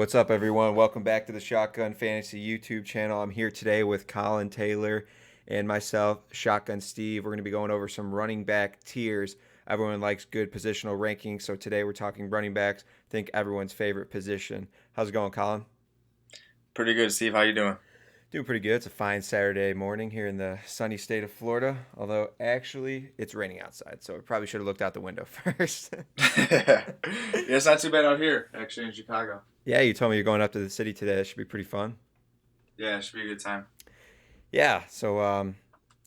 What's up, everyone? Welcome back to the Shotgun Fantasy YouTube channel. I'm here today with Colin Taylor and myself, Shotgun Steve. We're going to be going over some running back tiers. Everyone likes good positional rankings, so today we're talking running backs. I think everyone's favorite position. How's it going, Colin? Pretty good, Steve. How you doing? Doing pretty good. It's a fine Saturday morning here in the sunny state of Florida, although actually it's raining outside, so we probably should have looked out the window first. Yeah, it's not too bad out here, actually, in Chicago. Yeah, you told me you're going up to the city today. That should be pretty fun. Yeah, it should be a good time. Yeah, so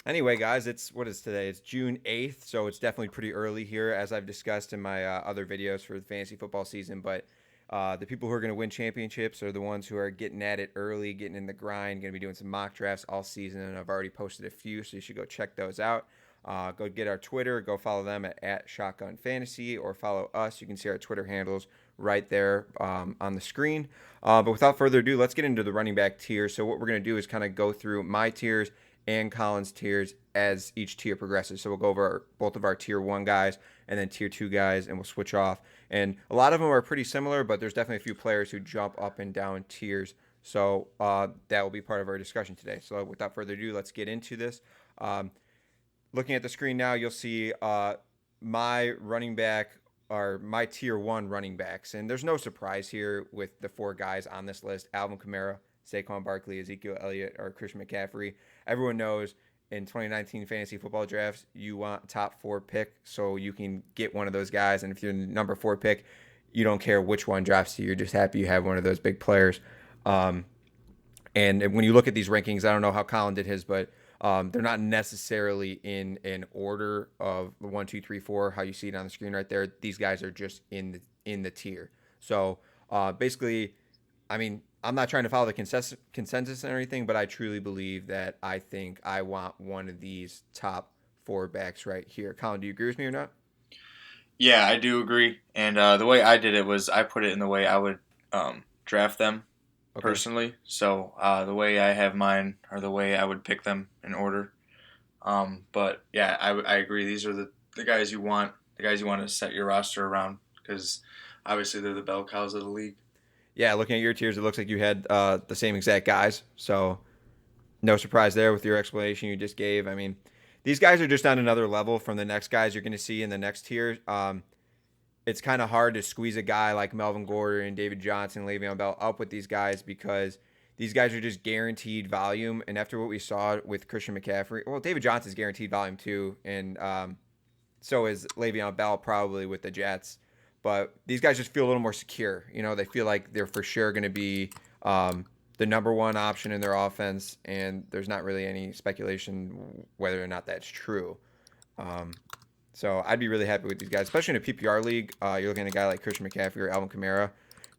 anyway, guys, it's what is today? It's June 8th, so it's definitely pretty early here, as I've discussed in my other videos for the fantasy football season. But the people who are going to win championships are the ones who are getting at it early, getting in the grind, going to be doing some mock drafts all season. And I've already posted a few, so you should go check those out. Go get our Twitter, go follow them at Shotgun Fantasy, or follow us. You can see our Twitter handles right there on the screen. But without further ado, let's get into the running back tier. So what we're going to do is kind of go through my tiers and Colin's tiers as each tier progresses. So we'll go over both of our tier one guys and then tier two guys, and we'll switch off. And a lot of them are pretty similar, but there's definitely a few players who jump up and down tiers. So that will be part of our discussion today. So without further ado, let's get into this. Looking at the screen now, you'll see my running back are my tier one running backs. And there's no surprise here with the four guys on this list: Alvin Kamara, Saquon Barkley, Ezekiel Elliott, or Christian McCaffrey. Everyone knows in 2019 fantasy football drafts, you want top four pick so you can get one of those guys. And if you're the number four pick, you don't care which one drops to you. You're just happy you have one of those big players. Um, and when you look at these rankings, I don't know how Colin did his, but they're not necessarily in an order of one, two, three, four. How you see it on the screen right there. These guys are just in the tier. So basically, I mean, I'm not trying to follow the consensus and everything, but I truly believe that I think I want one of these top four backs right here. Colin, do you agree with me or not? Yeah, I do agree. And the way I did it was I put it in the way I would draft them Okay. personally. So the way I have mine are the way I would pick them in order. But yeah, I agree. These are the guys you want, the guys you want to set your roster around because obviously they're the bell cows of the league. Yeah, looking at your tiers, it looks like you had the same exact guys. So no surprise there with your explanation you just gave. I mean, these guys are just on another level from the next guys you're going to see in the next tier. It's kind of hard to squeeze a guy like Melvin Gordon and David Johnson, Le'Veon Bell up with these guys because these guys are just guaranteed volume. And after what we saw with Christian McCaffrey, well, David Johnson's guaranteed volume too, and so is Le'Veon Bell probably with the Jets. But these guys just feel a little more secure. You know, they feel like they're for sure going to be the number one option in their offense, and there's not really any speculation whether or not that's true. Um, so I'd be really happy with these guys, especially in a PPR league. You're looking at a guy like Christian McCaffrey or Alvin Kamara.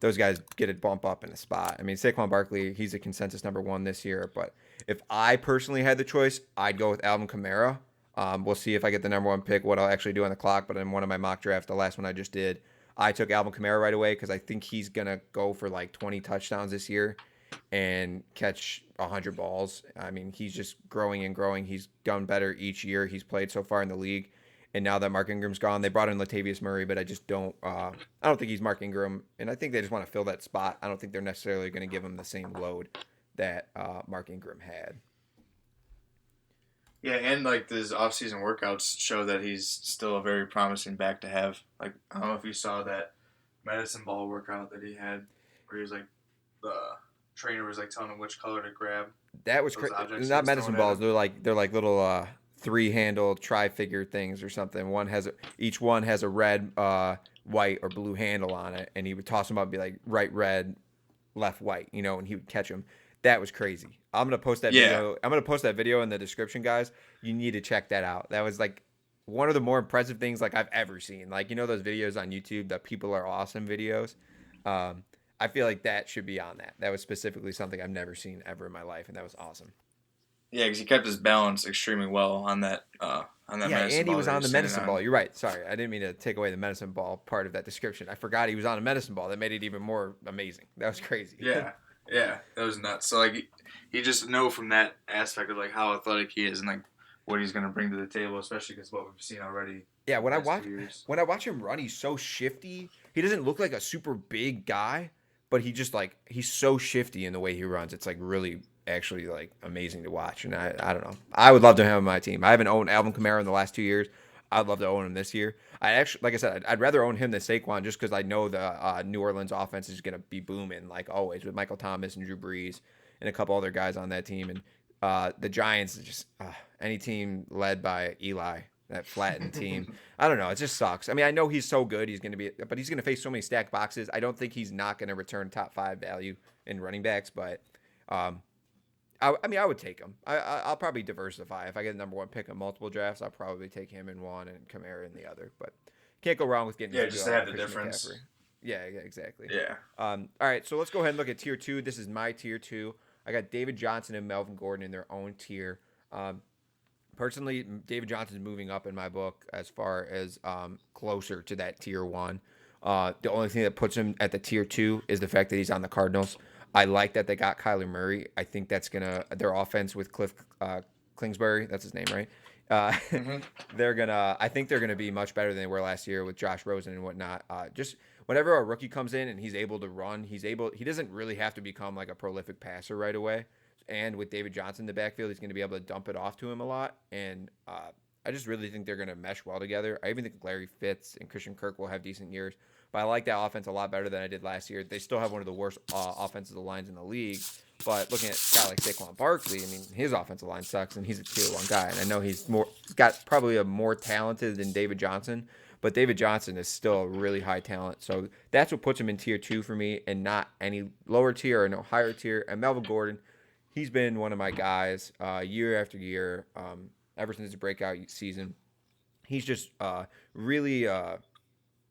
Those guys get a bump up in a spot. I mean, Saquon Barkley, he's a consensus number one this year. But if I personally had the choice, I'd go with Alvin Kamara. We'll see if I get the number one pick, what I'll actually do on the clock. But in one of my mock drafts, the last one I just did, I took Alvin Kamara right away because I think he's going to go for like 20 touchdowns this year and catch 100 balls. I mean, he's just growing and growing. He's done better each year he's played so far in the league. And now that Mark Ingram's gone, they brought in Latavius Murray, but I just don't. I don't think he's Mark Ingram, and I think they just want to fill that spot. I don't think they're necessarily going to give him the same load that Mark Ingram had. Yeah, and like these off-season workouts show that he's still a very promising back to have. Like I don't know if you saw that medicine ball workout that he had, where he was like the trainer was like telling him which color to grab That was those objects he not was medicine throwing at balls. him. They're like little three-handled tri-figure things or something. Each one has a red, white, or blue handle on it, and he would toss them up and be like right red, left white, and he would catch them. That was crazy. I'm gonna post that Yeah, video. I'm gonna post that video in the description, guys. You need to check that out. That was like one of the more impressive things like I've ever seen. Like those videos on YouTube that people are awesome videos. Um, I feel like that should be on that. That was specifically something I've never seen ever in my life, and that was awesome. yeah, because he kept his balance extremely well on that Yeah, medicine and he ball was that he on the was standing medicine ball. on. You're right. Sorry, I didn't mean to take away the medicine ball part of that description. I forgot he was on a medicine ball. That made it even more amazing. That was crazy. Yeah, yeah, that was nuts. So like he just know from that aspect of like how athletic he is and like what he's gonna bring to the table, especially because what we've seen already Yeah, past 2 years. when I watch him run, he's so shifty. He doesn't look like a super big guy, but he just like he's so shifty in the way he runs. It's like really actually like amazing to watch. And I don't know. I would love to have him on my team. I haven't owned Alvin Kamara in the last 2 years. I'd love to own him this year. I actually, like I said, I'd rather own him than Saquon just because I know the New Orleans offense is going to be booming like always with Michael Thomas and Drew Brees and a couple other guys on that team. And the Giants, just any team led by Eli, that flattened team. I don't know. It just sucks. I mean, I know he's so good. He's going to be, but he's going to face so many stacked boxes. I don't think he's not going to return top 5 value in running backs, but I mean, I would take him. I'll probably diversify. If I get the number 1 pick in multiple drafts, I'll probably take him in one and Kamara in the other. But can't go wrong with getting just to have the difference. McCaffrey. Yeah, exactly. Yeah. All right, so let's go ahead and look at tier 2. This is my tier 2. I got David Johnson and Melvin Gordon in their own tier. Personally, David Johnson's moving up in my book as far as closer to that tier 1. The only thing that puts him at the tier 2 is the fact that he's on the Cardinals. I like that they got Kyler Murray. I think that's their offense with Cliff Kingsbury, that's his name, right? I think they're gonna be much better than they were last year with Josh Rosen and whatnot. Just whenever a rookie comes in and he's able to run, he doesn't really have to become like a prolific passer right away. And with David Johnson in the backfield, he's going to be able to dump it off to him a lot. And I just really think they're going to mesh well together. I even think Larry Fitz and Christian Kirk will have decent years. But I like that offense a lot better than I did last year. They still have one of the worst offensive lines in the league. But looking at a guy like Saquon Barkley, I mean, his offensive line sucks, and he's a tier 1 guy. And I know he's got probably a more talented than David Johnson. But David Johnson is still a really high talent. So that's what puts him in tier 2 for me and not any lower tier or no higher tier. And Melvin Gordon, he's been one of my guys year after year, ever since the breakout season. He's just really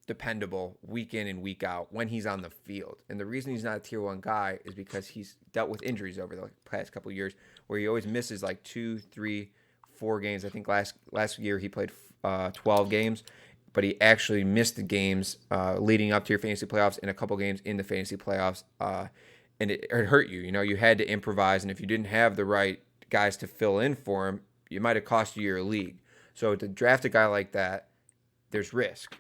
dependable week in and week out when he's on the field. And the reason he's not a tier 1 guy is because he's dealt with injuries over the past couple of years where he always misses like 2, 3, 4 games. I think last year he played 12 games, but he actually missed the games leading up to your fantasy playoffs and a couple games in the fantasy playoffs. And it hurt you. You know, you had to improvise. And if you didn't have the right guys to fill in for him, it might have cost you your league. So to draft a guy like that, there's risk.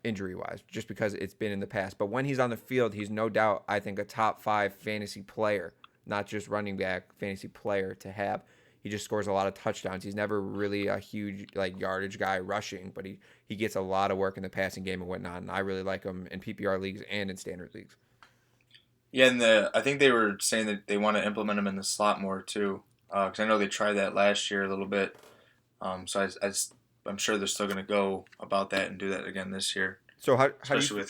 Injury-wise, just because it's been in the past. But when he's on the field, he's no doubt, I think, a top 5 fantasy player, not just running back fantasy player to have. He just scores a lot of touchdowns. He's never really a huge like yardage guy rushing, but he gets a lot of work in the passing game and whatnot. And I really like him in PPR leagues and in standard leagues. Yeah, and I think they were saying that they want to implement him in the slot more too, because I know they tried that last year a little bit. So I'm sure they're still going to go about that and do that again this year. So how do you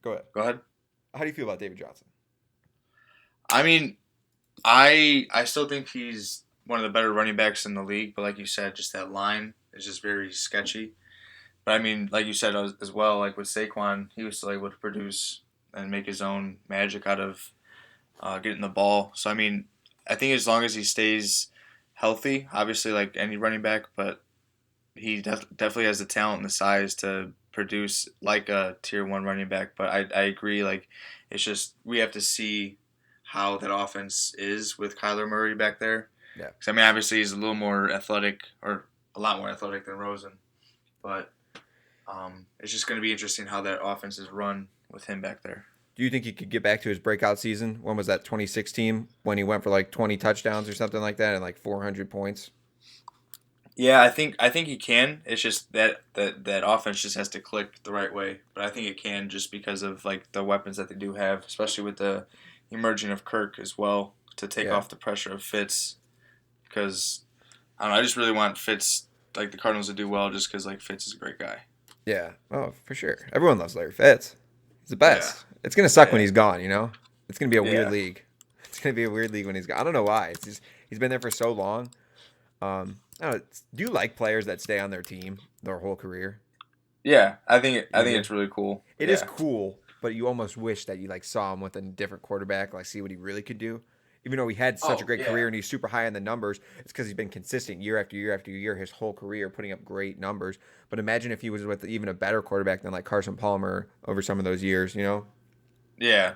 Go ahead. How do you feel about David Johnson? I mean, I still think he's one of the better running backs in the league, but like you said, just that line is just very sketchy. But I mean, like you said as well, like with Saquon, he was still able to produce and make his own magic out of getting the ball. So I mean, I think as long as he stays healthy, obviously like any running back, but he definitely has the talent and the size to produce like a tier 1 running back. But I agree, like it's just we have to see how that offense is with Kyler Murray back there. Yeah. Because I mean, obviously he's a little more athletic, or a lot more athletic than Rosen, but it's just going to be interesting how that offense is run with him back there. Do you think he could get back to his breakout season? When was that, 2016, when he went for like 20 touchdowns or something like that and like 400 points? Yeah, I think he can. It's just that offense just has to click the right way. But I think it can just because of like the weapons that they do have, especially with the emerging of Kirk as well to take off the pressure of Fitz. Because I don't know, I just really want Fitz, like the Cardinals, to do well just because like Fitz is a great guy. Yeah, oh for sure. Everyone loves Larry Fitz. He's the best. Yeah. It's gonna suck when he's gone. You know, it's gonna be a weird league. It's gonna be a weird league when he's gone. I don't know why. It's just he's been there for so long. I don't know, do you like players that stay on their team their whole career? Yeah, I think it's really cool. It is cool, but you almost wish that you like saw him with a different quarterback, like see what he really could do. Even though he had such a great career and he's super high in the numbers, it's because he's been consistent year after year after year his whole career, putting up great numbers. But imagine if he was with even a better quarterback than like Carson Palmer over some of those years, you know? Yeah,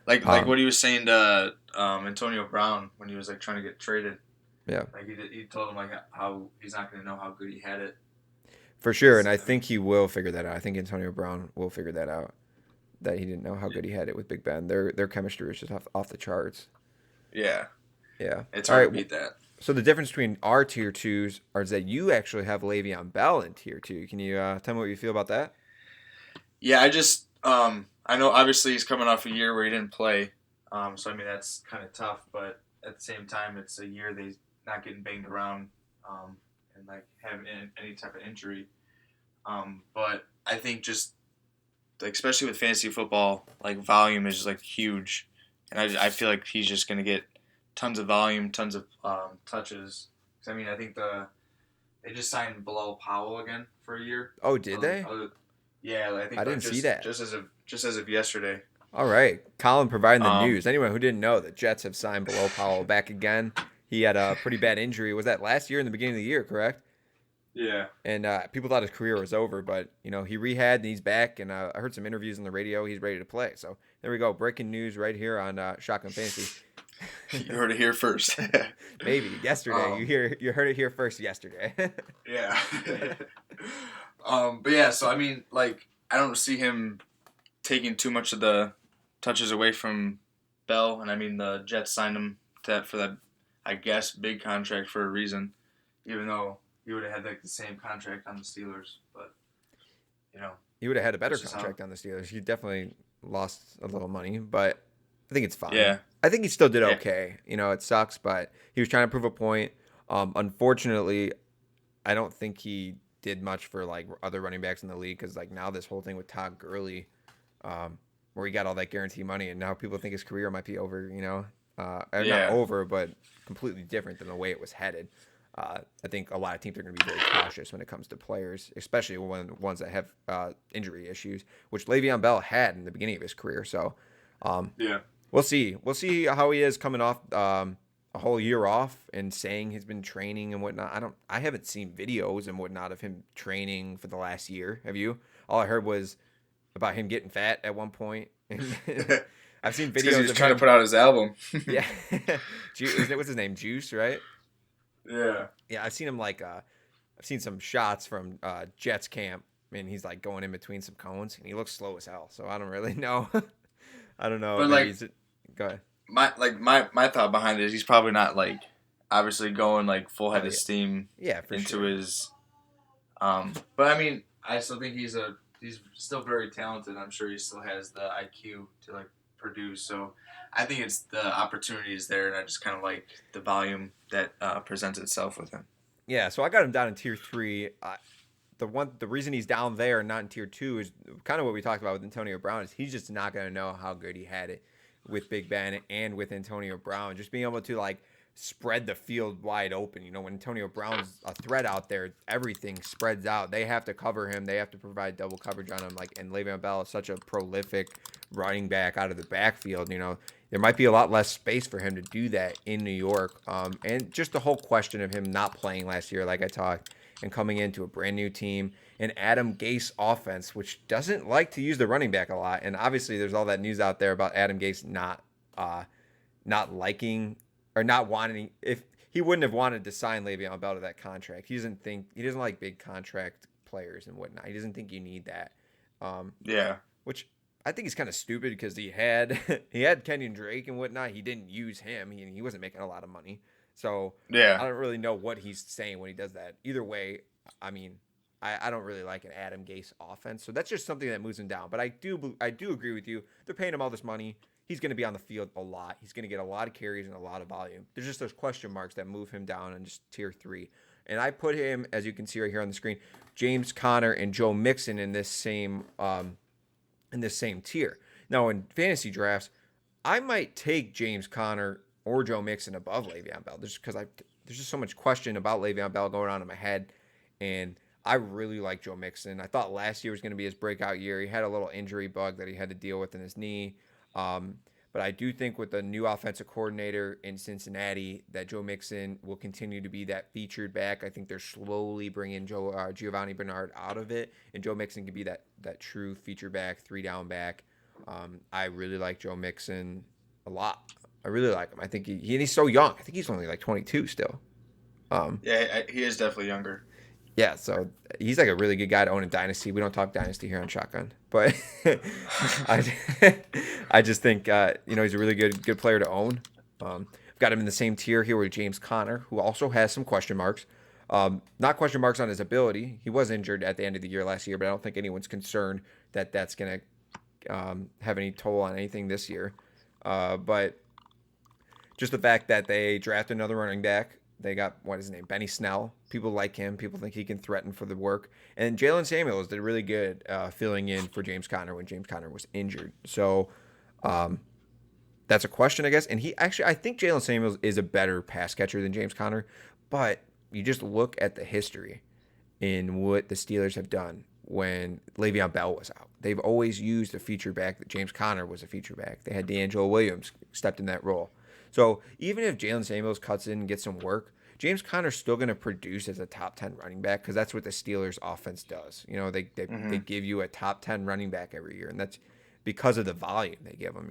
like what he was saying to Antonio Brown when he was like trying to get traded. Yeah, like he told him like how he's not going to know how good he had it. For sure, and I think he will figure that out. I think Antonio Brown will figure that out. that he didn't know how good he had it with Big Ben. Their chemistry was just off the charts. Yeah, Yeah. it's All hard to right. beat that. So the difference between our tier twos is that you actually have Le'Veon Bell in tier two. Can you tell me what you feel about that? Yeah, I know obviously he's coming off a year where he didn't play, so I mean that's kind of tough. But at the same time, it's a year that he's not getting banged around, and like having any type of injury. But I think just like especially with fantasy football, like volume is like huge, and I feel like he's just gonna get tons of volume, tons of touches. 'Cause, I mean, I think they just signed Bilal Powell again for a year. Oh, did they? Yeah, I I think like didn't see that. just as of yesterday. All right. Colin providing the Um, news. Anyone who didn't know, the Jets have signed Below Powell back again. He had a pretty bad injury. Was that last year in the beginning of the year, correct? yeah, And people thought his career was over, but he rehabbed and he's back. And I heard some interviews on the radio. He's ready to play. So there we go. Breaking news right here on Shotgun Fantasy. you heard it here first. Maybe yesterday. Um, You heard it here first yesterday. yeah. But yeah, so I mean, like, I don't see him taking too much of the touches away from Bell, and I mean, the Jets signed him for that, I guess, big contract for a reason, even though he would have had like the same contract on the Steelers, but you know, He would have had a better this is how. contract on the Steelers. He definitely lost a little money, but I think it's fine. Yeah, I think he still did yeah, okay. It sucks, but he was trying to prove a point. Unfortunately, I don't think he did much for like other running backs in the league because like now this whole thing with Todd Gurley, where he got all that guarantee money, and now people think his career might be over. Not yeah, over, but completely different than the way it was headed. I think a lot of teams are going to be very cautious when it comes to players, especially ones that have injury issues, which Le'Veon Bell had in the beginning of his career. So yeah, we'll see. We'll see how he is coming off a whole year off and saying he's been training and whatnot. I haven't seen videos and whatnot of him training for the last year. Have you? All I heard was about him getting fat at one point. I've seen because he videos was of trying him. to put out his album. Yeah, what's his name? Juice, right? Yeah, Yeah, I've seen him I've seen some shots from Jets camp, and he's like going in between some cones, and he looks slow as hell. So I don't really know. I don't know. but Maybe like go ahead. my thought behind it is he's probably not like obviously going like full Oh head of yeah, steam yeah, for into sure. his but I mean I still think he's still very talented. I'm sure he still has the IQ to like produce. So I think it's the opportunity is there, and I just kind of like the volume that presents itself with him. Yeah, so I got him down in tier three. The reason he's down there and not in tier two is kind of what we talked about with Antonio Brown. Is he's just not going to know how good he had it with Big Ben and with Antonio Brown. Just being able to like spread the field wide open. When Antonio Brown's a threat out there, everything spreads out. They have to cover him. They have to provide double coverage on him. And Le'Veon Bell is such a prolific running back out of the backfield. There might be a lot less space for him to do that in New York. And just the whole question of him not playing last year, like I talked, and coming into a brand new team, an Adam Gase offense, which doesn't like to use the running back a lot. And obviously, there's all that news out there about Adam Gase not liking or not wanting. If he wouldn't have wanted to sign Le'Veon Bell to that contract, he doesn't like big contract players and whatnot. He doesn't think you need that. Yeah, Which I think is kind of stupid because he had he had Kenyon Drake and whatnot. He didn't use him. He wasn't making a lot of money. So yeah, I don't really know what he's saying when he does that. Either way, I mean, I don't really like an Adam Gase offense. So that's just something that moves him down. But I do agree with you. They're paying him all this money. He's going to be on the field a lot. He's going to get a lot of carries and a lot of volume. There's just those question marks that move him down in just tier 3. And I put him, as you can see right here on the screen, James Conner and Joe Mixon in this same tier. Now in fantasy drafts, I might take James Conner or Joe Mixon above Le'Veon Bell, just because there's just so much question about Le'Veon Bell going on in my head, and I really like Joe Mixon. I thought last year was going to be his breakout year. He had a little injury bug that he had to deal with in his knee, but I do think with the new offensive coordinator in Cincinnati that Joe Mixon will continue to be that featured back. I think they're slowly bringing Giovanni Bernard out of it, and Joe Mixon can be that true feature back, 3-down back. I really like Joe Mixon a lot. I really like him. I think he's so young. I think he's only like 22 still. yeah. He is definitely younger. Yeah, so he's like a really good guy to own in Dynasty. We don't talk Dynasty here on Shotgun, but I, I just think he's a really good player to own. I've got him in the same tier here with James Conner, who also has some question marks. Not question marks on his ability. He was injured at the end of the year last year, but I don't think anyone's concerned that that's going to have any toll on anything this year. But just the fact that they drafted another running back. They got, what is his name, Benny Snell. People like him. People think he can threaten for the work. And Jalen Samuels did really good filling in for James Conner when James Conner was injured. So um, that's a question, I guess. And I think Jalen Samuels is a better pass catcher than James Conner. But you just look at the history in what the Steelers have done when Le'Veon Bell was out. They've always used a feature back. James Conner was a feature back. They had D'Angelo Williams stepped in that role. So even if Jalen Samuels cuts in and gets some work, James Conner's still going to produce as a top 10 running back because that's what the Steelers offense does. They give you a top 10 running back every year, and that's because of the volume they give them.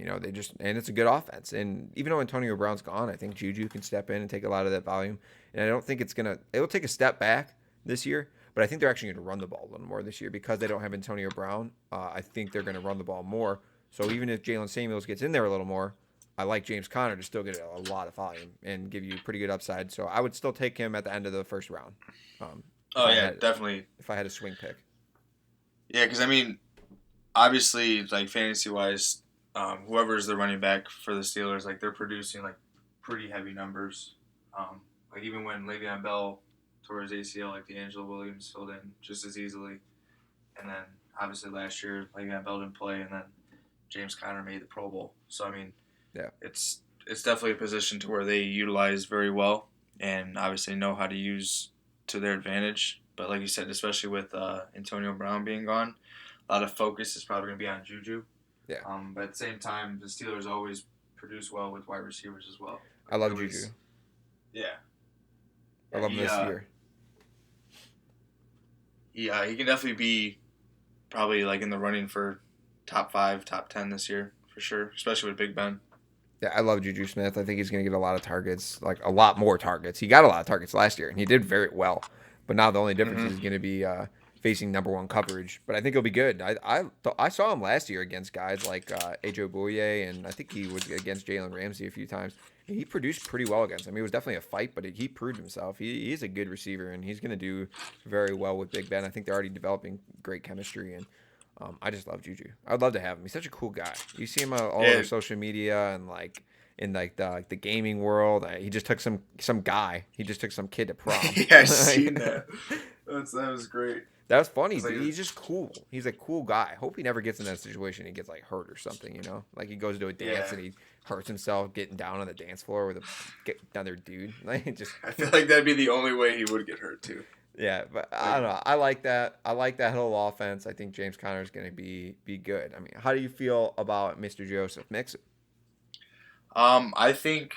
And it's a good offense. And even though Antonio Brown's gone, I think Juju can step in and take a lot of that volume. And I don't think it'll take a step back this year, but I think they're actually going to run the ball a little more this year because they don't have Antonio Brown. I think they're going to run the ball more. So even if Jalen Samuels gets in there a little more, I like James Conner to still get a lot of volume and give you pretty good upside. So I would still take him at the end of the first round. Oh yeah, definitely. If I had a swing pick. Yeah, because I mean, obviously, like fantasy wise, whoever's the running back for the Steelers, like they're producing like pretty heavy numbers. Like even when Le'Veon Bell tore his ACL, like D'Angelo Williams filled in just as easily, and then obviously last year Le'Veon Bell didn't play, and then James Conner made the Pro Bowl. So I mean, yeah, it's definitely a position to where they utilize very well, and obviously know how to use to their advantage. But like you said, especially with Antonio Brown being gone, a lot of focus is probably going to be on Juju. Yeah. But at the same time, the Steelers always produce well with wide receivers as well. I love Juju. Yeah. I love him this year. Yeah, he can definitely be probably like in the running for top 5, top 10 this year for sure, especially with Big Ben. Yeah, I love Juju Smith. I think he's going to get a lot of targets, like a lot more targets. He got a lot of targets last year, and he did very well. But now the only difference is going to be facing number one coverage. But I think he'll be good. I saw him last year against guys like Ajo Boye, and I think he was against Jalen Ramsey a few times. He produced pretty well against him. It was definitely a fight, but he proved himself. He's a good receiver, and he's going to do very well with Big Ben. I think they're already developing great chemistry, and I just love Juju. I'd love to have him. He's such a cool guy. You see him all over social media and like in like the gaming world. He just took some guy. He just took some kid to prom. Yeah, I seen that. That was great. That was funny. Like, he's just cool. He's a cool guy. Hope he never gets in that situation. He gets like hurt or something. Like he goes to a dance and he hurts himself getting down on the dance floor with another dude. Like just. I feel like that'd be the only way he would get hurt too. Yeah, but I don't know. I like that. I like that whole offense. I think James Conner is going to be good. I mean, how do you feel about Mr. Joseph Mixon? I think,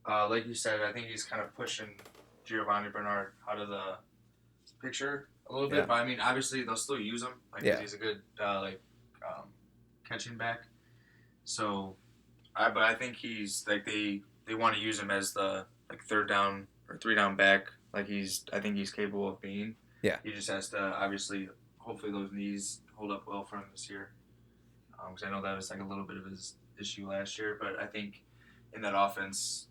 like you said, I think he's kind of pushing Giovanni Bernard out of the picture a little bit. But I mean, obviously they'll still use him. He's a good catching back. So, but I think he's like they want to use him as the like third down or 3 down back. I think he's capable of being. Yeah. He just has to obviously, hopefully those knees hold up well for him this year. Because I know that was like a little bit of his issue last year, but I think in that offense,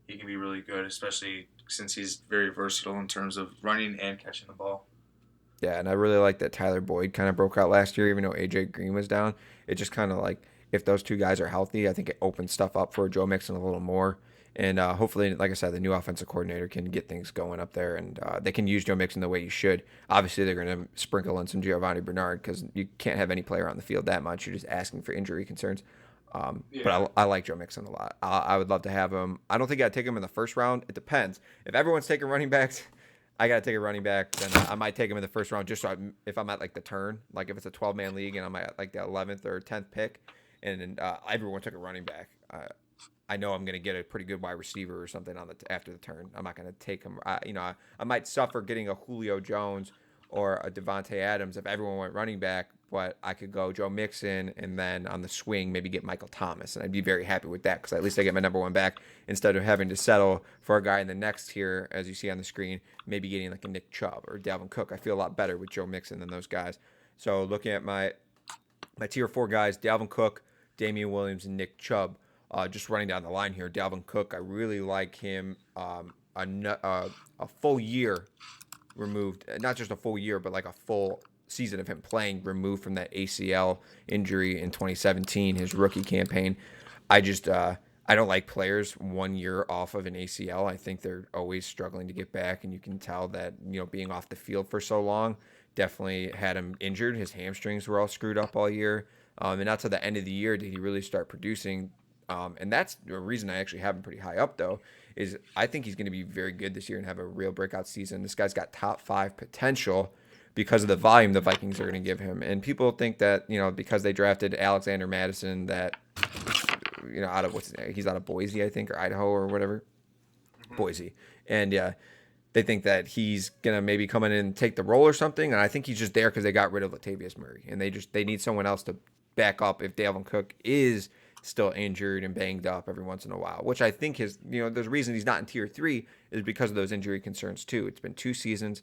he can be really good, especially since he's very versatile in terms of running and catching the ball. Yeah, and I really like that Tyler Boyd kind of broke out last year, even though AJ Green was down. It just kind of like if those two guys are healthy, I think it opens stuff up for Joe Mixon a little more. And hopefully, like I said, the new offensive coordinator can get things going up there, and they can use Joe Mixon the way you should. Obviously, they're going to sprinkle in some Giovanni Bernard because you can't have any player on the field that much. You're just asking for injury concerns. But I like Joe Mixon a lot. I would love to have him. I don't think I'd take him in the first round. It depends. If everyone's taking running backs, I got to take a running back. Then I might take him in the first round just so if I'm at like the turn, like if it's a 12-man league and I'm at like the 11th or 10th pick, and everyone took a running back. I know I'm going to get a pretty good wide receiver or something after the turn. I'm not going to take him. I might suffer getting a Julio Jones or a Devontae Adams if everyone went running back, but I could go Joe Mixon and then on the swing maybe get Michael Thomas, and I'd be very happy with that because at least I get my number one back instead of having to settle for a guy in the next tier, as you see on the screen, maybe getting like a Nick Chubb or Dalvin Cook. I feel a lot better with Joe Mixon than those guys. So looking at my tier 4 guys, Dalvin Cook, Damian Williams, and Nick Chubb. Just running down the line here, Dalvin Cook, I really like him. A full year removed, not just a full year, but like a full season of him playing removed from that ACL injury in 2017, his rookie campaign. I don't like players 1 year off of an ACL. I think they're always struggling to get back, and you can tell that, being off the field for so long definitely had him injured. His hamstrings were all screwed up all year. And not to the end of the year did he really start producing. And that's the reason I actually have him pretty high up, though, is I think he's going to be very good this year and have a real breakout season. This guy's got top 5 potential because of the volume the Vikings are going to give him. And people think that, because they drafted Alexander Madison, that, out of he's out of Boise, I think, or Idaho or whatever. Boise. And yeah, they think that he's going to maybe come in and take the role or something. And I think he's just there because they got rid of Latavius Murray. And they need someone else to back up if Dalvin Cook is still injured and banged up every once in a while, which I think there's a reason he's not in tier 3 is because of those injury concerns too. It's been 2 seasons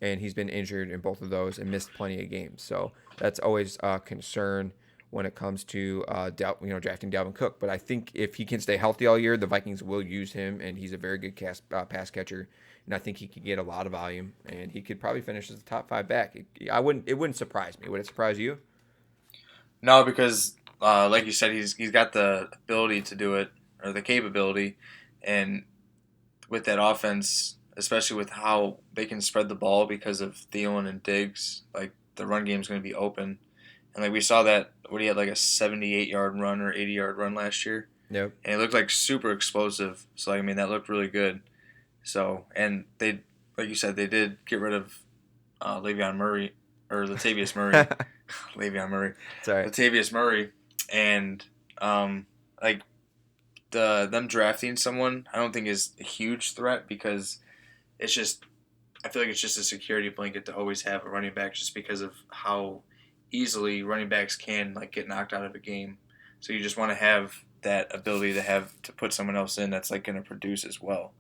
and he's been injured in both of those and missed plenty of games. So that's always a concern when it comes to drafting Dalvin Cook. But I think if he can stay healthy all year, the Vikings will use him, and he's a very good pass catcher. And I think he could get a lot of volume, and he could probably finish as a top 5 back. It wouldn't surprise me. Would it surprise you? No, because like you said, he's got the ability to do it, or the capability, and with that offense, especially with how they can spread the ball because of Thielen and Diggs, like the run game is going to be open. And like we saw that when he had like a 78-yard run or 80-yard run last year. Yep. And it looked like super explosive. So that looked really good. So, and they, like you said, they did get rid of Latavius Murray. Le'Veon Murray. Sorry. Latavius Murray. And them drafting someone, I don't think is a huge threat because it's just, I feel like it's just a security blanket to always have a running back just because of how easily running backs can get knocked out of a game. So you just want to have that ability to put someone else in that's going to produce as well.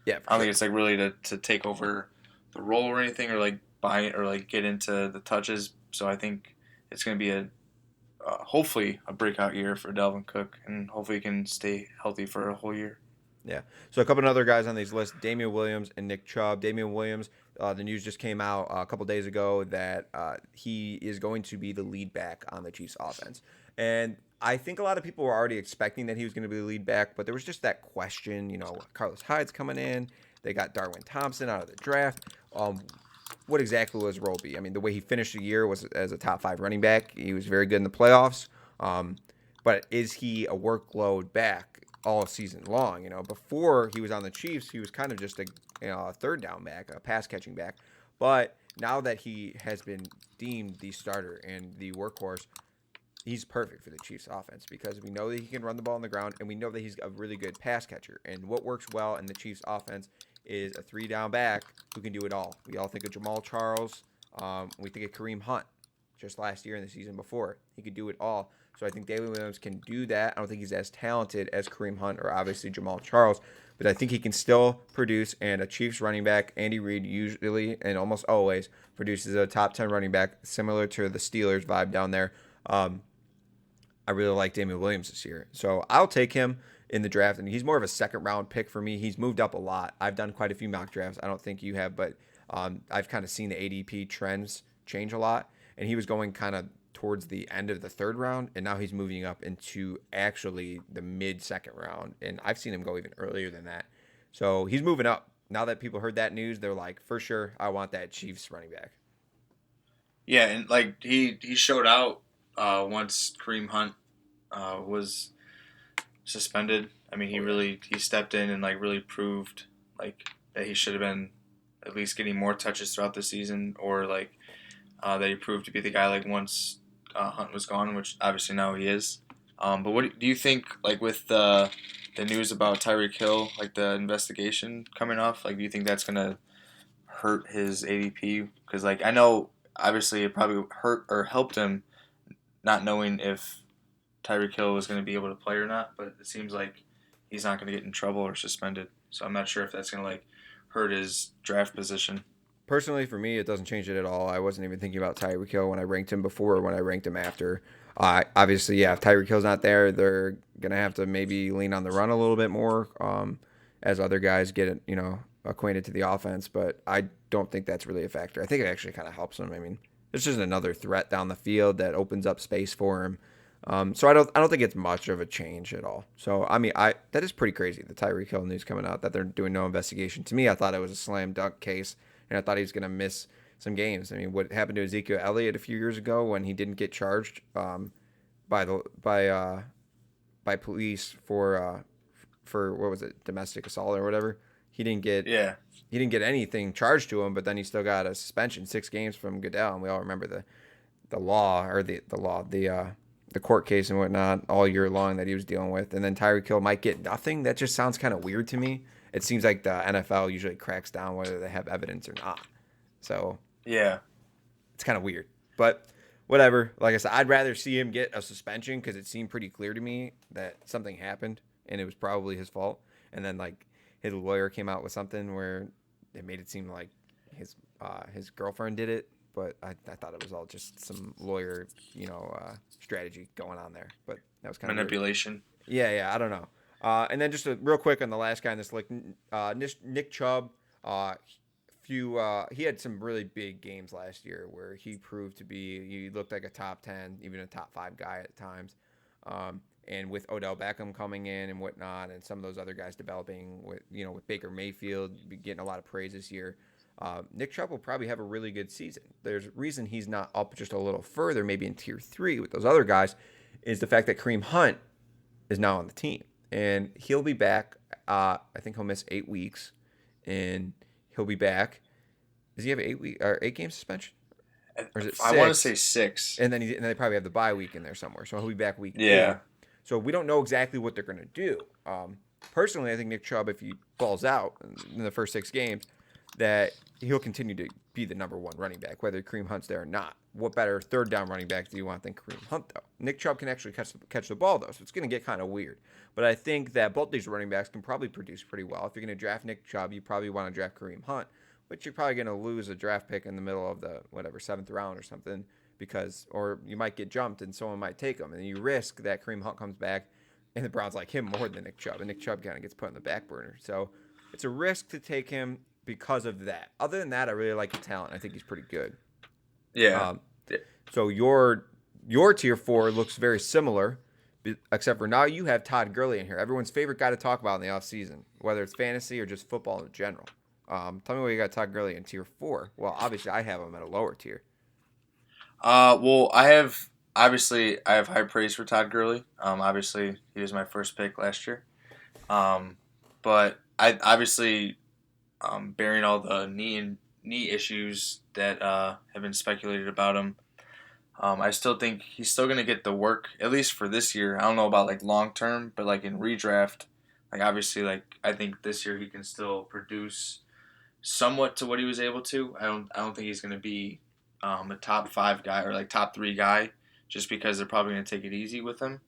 Yeah, I don't think it's really to take over the role or anything or buy it or get into the touches. So I think it's going to be hopefully a breakout year for Dalvin Cook, and hopefully he can stay healthy for a whole year. Yeah. So a couple of other guys on these lists, Damian Williams and Nick Chubb. Damian Williams, the news just came out a couple days ago that he is going to be the lead back on the Chiefs offense. And I think a lot of people were already expecting that he was going to be the lead back, but there was just that question, Carlos Hyde's coming in. They got Darwin Thompson out of the draft. What exactly will his role be? I mean, the way he finished the year was as a top 5 running back. He was very good in the playoffs. But is he a workload back all season long? Before he was on the Chiefs, he was kind of just a third down back, a pass catching back. But now that he has been deemed the starter and the workhorse, he's perfect for the Chiefs offense because we know that he can run the ball on the ground, and we know that he's a really good pass catcher. And what works well in the Chiefs offense is a 3-down back who can do it all. We all think of Jamal Charles. We think of Kareem Hunt just last year and the season before. He could do it all. So I think Damian Williams can do that. I don't think he's as talented as Kareem Hunt or obviously Jamal Charles, but I think he can still produce. And a Chiefs running back, Andy Reid, usually and almost always produces a top 10 running back, similar to the Steelers vibe down there. I really like Damian Williams this year. So I'll take him in the draft, and he's more of a second-round pick for me. He's moved up a lot. I've done quite a few mock drafts. I don't think you have, but I've kind of seen the ADP trends change a lot, and he was going kind of towards the end of the 3rd round, and now he's moving up into actually the mid-2nd round, and I've seen him go even earlier than that. So he's moving up. Now that people heard that news, they're like, for sure, I want that Chiefs running back. Yeah, and he showed out once Kareem Hunt was suspended. I mean, he stepped in and really proved that he should have been at least getting more touches throughout the season, or that he proved to be the guy once Hunt was gone, which obviously now he is. But what do you think with the news about Tyreek Hill, the investigation coming off? Do you think that's gonna hurt his ADP? Because I know obviously it probably hurt or helped him not knowing if Tyreek Hill was going to be able to play or not. But it seems like he's not going to get in trouble or suspended. So I'm not sure if that's going to like hurt his draft position. Personally, for me, it doesn't change it at all. I wasn't even thinking about Tyreek Hill when I ranked him before or when I ranked him after. Obviously, yeah, if Tyreek Hill's not there, they're gonna have to maybe lean on the run a little bit more, as other guys get acquainted to the offense. But I don't think that's really a factor. I think it actually kind of helps him. I mean, it's just another threat down the field that opens up space for him. So I don't think it's much of a change at all. So I mean, I that is pretty crazy. The Tyreek Hill news coming out that they're doing no investigation. To me, I thought it was a slam dunk case, and I thought he was going to miss some games. I mean, what happened to Ezekiel Elliott a few years ago when he didn't get charged by the by police for what was it, domestic assault or whatever? He didn't get Yeah, he didn't get anything charged to him, but then he still got a suspension, 6 games from Goodell, and we all remember the law or the court case and whatnot all year long that he was dealing with. And then Tyreek Hill might get nothing. That just sounds kind of weird to me. It seems like the NFL usually cracks down whether they have evidence or not. So yeah, it's kind of weird. But whatever. Like I said, I'd rather see him get a suspension because it seemed pretty clear to me that something happened and it was probably his fault. And then like his lawyer came out with something where it made it seem like his girlfriend did it, but I thought it was all just some lawyer, strategy going on there. But that was kind of weird. manipulation. Yeah, I don't know. And then just real quick on the last guy in this, like Nick Chubb. He had some really big games last year where he proved to be. He looked like a top 10, even a top 5 guy at times. And with Odell Beckham coming in and whatnot, and some of those other guys developing with Baker Mayfield getting a lot of praise this year. Nick Chubb will probably have a really good season. There's a reason he's not up just a little further, maybe in tier 3 with those other guys, is the fact that Kareem Hunt is now on the team. And he'll be back. I think he'll miss 8 weeks. And he'll be back. Does he have 8 game suspension? Or is it 6? I want to say 6. And then they probably have the bye week in there somewhere. So he'll be back week 8. Yeah, So we don't know exactly what they're going to do. Personally, I think Nick Chubb, if he balls out in the first 6 games, that he'll continue to be the number 1 running back, whether Kareem Hunt's there or not. What better third down running back do you want than Kareem Hunt, though? Nick Chubb can actually catch the ball, though, so it's going to get kind of weird. But I think that both these running backs can probably produce pretty well. If you're going to draft Nick Chubb, you probably want to draft Kareem Hunt, but you're probably going to lose a draft pick in the middle of the, 7th round or something, or you might get jumped and someone might take him, and you risk that Kareem Hunt comes back and the Browns like him more than Nick Chubb, and Nick Chubb kind of gets put on the back burner. So it's a risk to take him because of that. Other than that, I really like the talent. I think he's pretty good. yeah. So your tier 4 looks very similar, except for now you have Todd Gurley in here. Everyone's favorite guy to talk about in the offseason, whether it's fantasy or just football in general. Tell me why you got Todd Gurley in tier 4. Well, obviously I have him at a lower tier. Well, I have high praise for Todd Gurley. Obviously he was my first pick last year. But I obviously, bearing all the knee issues that have been speculated about him, I still think he's still gonna get the work at least for this year. I don't know about like long term, but like in redraft, like obviously like I think this year he can still produce somewhat to what he was able to. I don't think he's gonna be a top 5 guy or like top 3 guy just because they're probably gonna take it easy with him.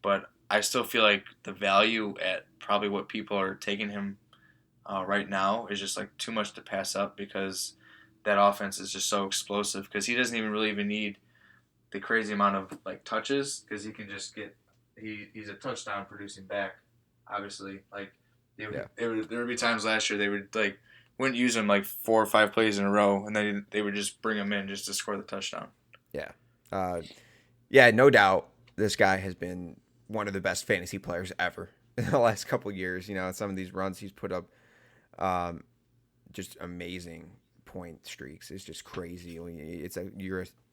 But I still feel like the value at probably what people are taking him right now is just like too much to pass up because that offense is just so explosive because he doesn't even need the crazy amount of like touches because he can just he's a touchdown producing back. Obviously, like there would be times last year they would like wouldn't use him like 4 or 5 plays in a row and then they would just bring him in just to score the touchdown. Yeah. Yeah, no doubt this guy has been one of the best fantasy players ever in the last couple of years. Some of these runs he's put up, just amazing point streaks. It's just crazy.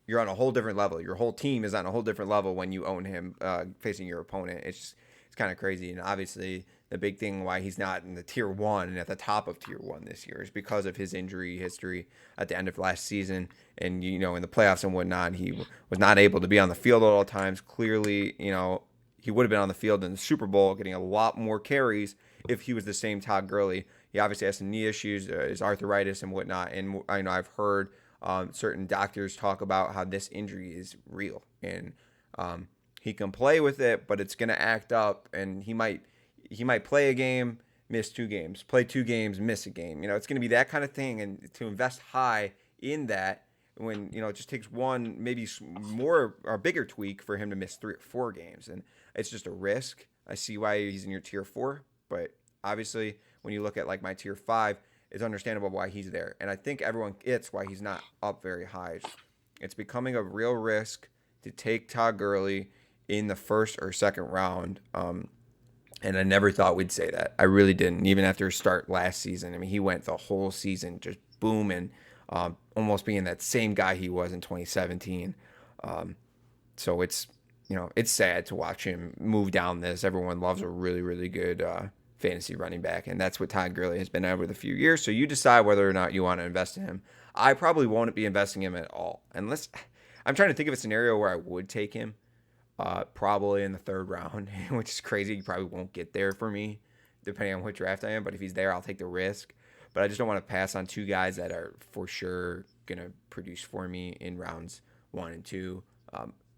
You're on a whole different level. Your whole team is on a whole different level when you own him facing your opponent. It's kind of crazy. And obviously the big thing why he's not in the tier 1 and at the top of tier 1 this year is because of his injury history at the end of last season. And, in the playoffs and whatnot, he was not able to be on the field at all times. Clearly, he would have been on the field in the Super Bowl getting a lot more carries if he was the same Todd Gurley. He obviously has some knee issues, his arthritis and whatnot. And I know I've heard certain doctors talk about how this injury is real, and he can play with it, but it's going to act up, and he might play a game, miss 2 games, play 2 games, miss a game. It's going to be that kind of thing, and to invest high in that when it just takes one maybe more or bigger tweak for him to miss 3 or 4 games, and it's just a risk. I see why he's in your tier 4, but obviously when you look at like my tier 5, it's understandable why he's there, and I think everyone gets why he's not up very high. It's becoming a real risk to take Todd Gurley in the first or second round. And I never thought we'd say that. I really didn't. Even after his start last season, I mean, he went the whole season just booming, almost being that same guy he was in 2017. So it's sad to watch him move down this. Everyone loves a really, really good fantasy running back, and that's what Todd Gurley has been over the few years. So you decide whether or not you want to invest in him. I probably won't be investing in him at all, unless I'm trying to think of a scenario where I would take him. Probably in the third round, which is crazy. He probably won't get there for me, depending on what draft I am. But if he's there, I'll take the risk. But I just don't want to pass on 2 guys that are for sure gonna produce for me in rounds 1 and 2.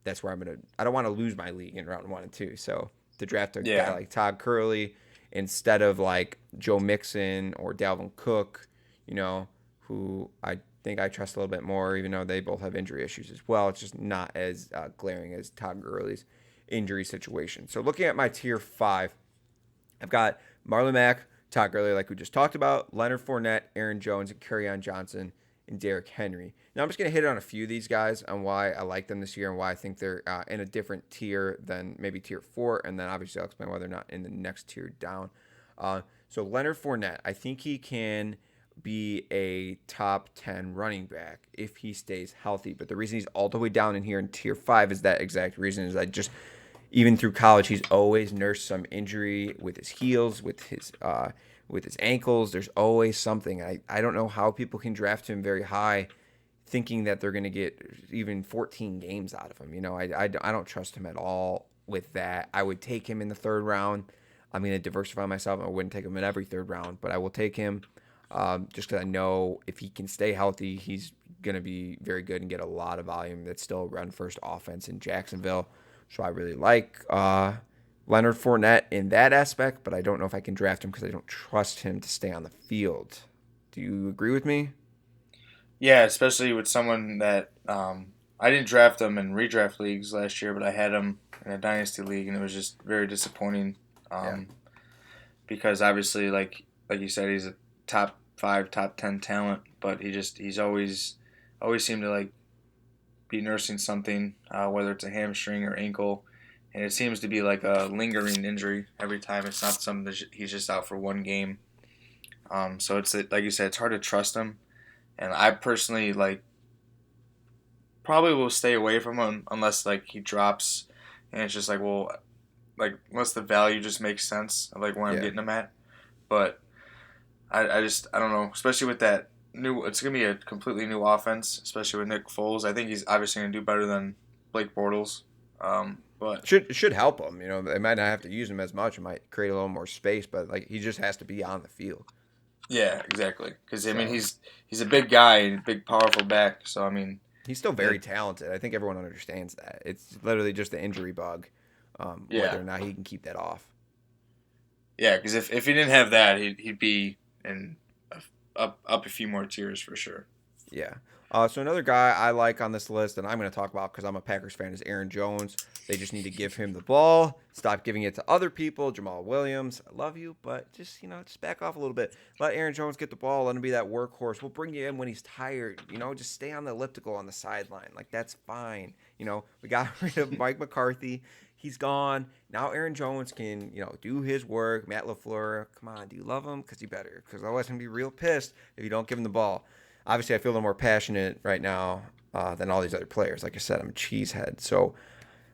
That's where I don't want to lose my league in round 1 and 2. So to draft a guy like Todd Gurley instead of like Joe Mixon or Dalvin Cook, who I think I trust a little bit more, even though they both have injury issues as well. It's just not as glaring as Todd Gurley's injury situation. So looking at my tier 5, I've got Marlon Mack, Todd Gurley, like we just talked about, Leonard Fournette, Aaron Jones, and Kerryon Johnson, and Derrick Henry. Now I'm just going to hit on a few of these guys on why I like them this year and why I think they're in a different tier than maybe tier 4, and then obviously I'll explain why they're not in the next tier down. So Leonard Fournette, I think he can be a top 10 running back if he stays healthy. But the reason he's all the way down in here in tier 5 is that exact reason. Is even through college, he's always nursed some injury with his heels, with his ankles. There's always something. I don't know how people can draft him very high thinking that they're going to get even 14 games out of him. I don't trust him at all with that. I would take him in the third round. I'm going to diversify myself. I wouldn't take him in every third round, but I will take him just because I know if he can stay healthy, he's going to be very good and get a lot of volume. That's still a run-first offense in Jacksonville. So I really like Leonard Fournette in that aspect, but I don't know if I can draft him because I don't trust him to stay on the field. Do you agree with me? Yeah, especially with someone that I didn't draft him in redraft leagues last year, but I had him in a dynasty league, and it was just very disappointing because obviously, like you said, he's a top 5, top 10 talent, but he's always seemed to like be nursing something, whether it's a hamstring or ankle, and it seems to be like a lingering injury every time. It's not something that he's just out for 1 game. So it's like you said, it's hard to trust him, and I personally probably will stay away from him unless he drops, and it's just unless the value just makes sense of where I'm getting him at, but. I don't know, especially with that it's going to be a completely new offense, especially with Nick Foles. I think he's obviously going to do better than Blake Bortles. But should help him. They might not have to use him as much. It might create a little more space, but he just has to be on the field. Yeah, exactly. Because I mean, he's a big guy and big, powerful back. So I mean, he's still very talented. I think everyone understands that. It's literally just the injury bug, whether or not he can keep that off. Yeah, because if he didn't have that, he'd be in up a few more tiers for sure. Yeah. So another guy I like on this list, and I'm going to talk about because I'm a Packers fan, is Aaron Jones. They just need to give him the ball. Stop giving it to other people. Jamal Williams, I love you, but just back off a little bit. Let Aaron Jones get the ball. Let him be that workhorse. We'll bring you in when he's tired. Just stay on the elliptical on the sideline. That's fine. We got rid of Mike McCarthy. He's gone. Now Aaron Jones can, do his work. Matt LaFleur, come on, do you love him? Because you better. Because otherwise I'm going to be real pissed if you don't give him the ball. Obviously, I feel a little more passionate right now than all these other players. Like I said, I'm a cheesehead. So,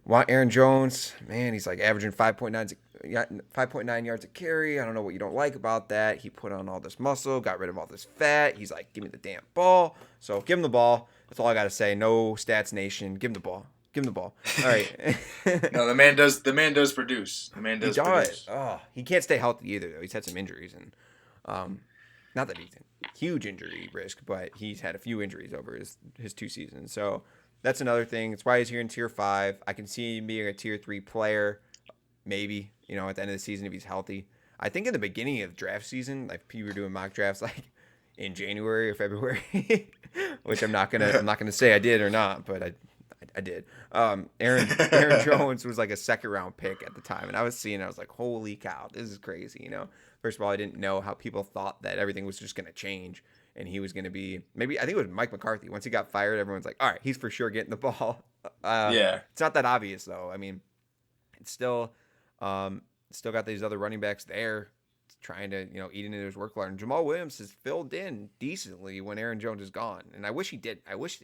want Aaron Jones. Man, he's averaging 5.9 yards a carry. I don't know what you don't like about that. He put on all this muscle, got rid of all this fat. He's give me the damn ball. So, give him the ball. That's all I got to say. No Stats Nation. Give him the ball. Give him the ball. All right. No, the man does produce. The man does. He does. Oh, he can't stay healthy either, though. He's had some injuries. And not that he's in huge injury risk, but he's had a few injuries over his 2 seasons. So that's another thing. It's why he's here in tier 5. I can see him being a tier 3 player, maybe, at the end of the season if he's healthy. I think in the beginning of draft season, like people were doing mock drafts like in January or February, which I'm not gonna say I did or not, but I did. Aaron Jones was like a second round pick at the time, and I was like, holy cow, this is crazy. First of all, I didn't know how people thought that everything was just gonna change, and he was gonna be maybe I think it was Mike McCarthy. Once he got fired, everyone's like, all right, he's for sure getting the ball. Yeah. It's not that obvious though. I mean, it's still got these other running backs there trying to, eat into his workload. And Jamal Williams has filled in decently when Aaron Jones is gone. And I wish he did. I wish